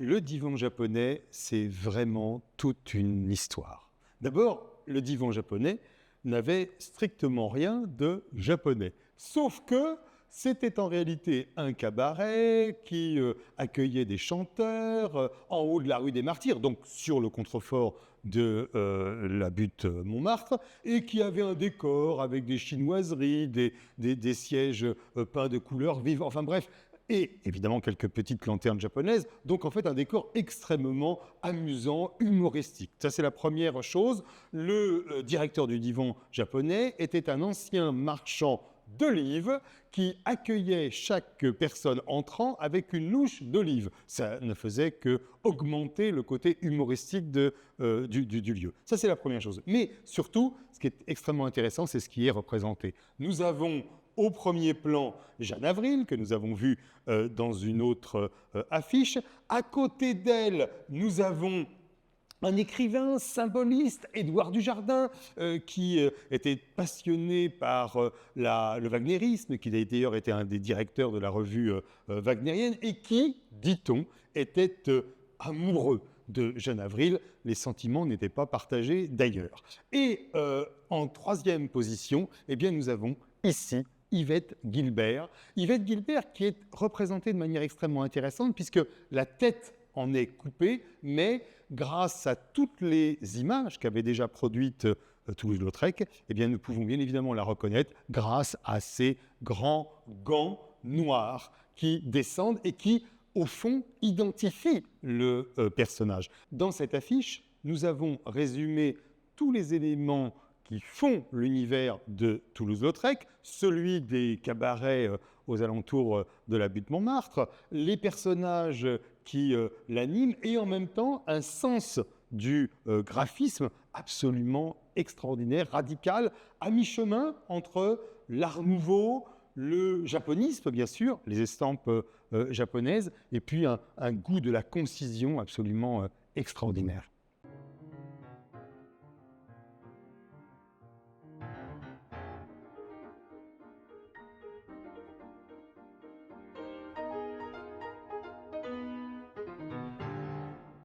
Le divan japonais, c'est vraiment toute une histoire. D'abord, le divan japonais n'avait strictement rien de japonais. Sauf que c'était en réalité un cabaret qui accueillait des chanteurs en haut de la rue des Martyrs, donc sur le contrefort de la butte Montmartre, et qui avait un décor avec des chinoiseries, des sièges peints de couleurs vives, enfin bref, et évidemment quelques petites lanternes japonaises, donc en fait un décor extrêmement amusant, humoristique. Ça c'est la première chose. Le directeur du divan japonais était un ancien marchand d'olives qui accueillait chaque personne entrant avec une louche d'olive. Ça ne faisait que augmenter le côté humoristique du lieu. Ça, c'est la première chose. Mais surtout, ce qui est extrêmement intéressant, c'est ce qui est représenté. Nous avons au premier plan Jeanne Avril, que nous avons vu dans une autre affiche. À côté d'elle, nous avons un écrivain symboliste, Édouard Dujardin, qui était passionné par le wagnérisme, qui d'ailleurs était un des directeurs de la revue wagnérienne, et qui, dit-on, était amoureux de Jeanne Avril. Les sentiments n'étaient pas partagés d'ailleurs. Et en troisième position, eh bien, nous avons ici Yvette Guilbert. Yvette Guilbert qui est représentée de manière extrêmement intéressante, puisque la tête en est coupée, mais grâce à toutes les images qu'avait déjà produites Toulouse-Lautrec, eh bien, nous pouvons bien évidemment la reconnaître grâce à ces grands gants noirs qui descendent et qui, au fond, identifient le personnage. Dans cette affiche, nous avons résumé tous les éléments qui font l'univers de Toulouse-Lautrec, celui des cabarets aux alentours de la butte Montmartre, les personnages qui l'animent et en même temps un sens du graphisme absolument extraordinaire, radical, à mi-chemin entre l'art nouveau, le japonisme bien sûr, les estampes japonaises, et puis un goût de la concision absolument extraordinaire.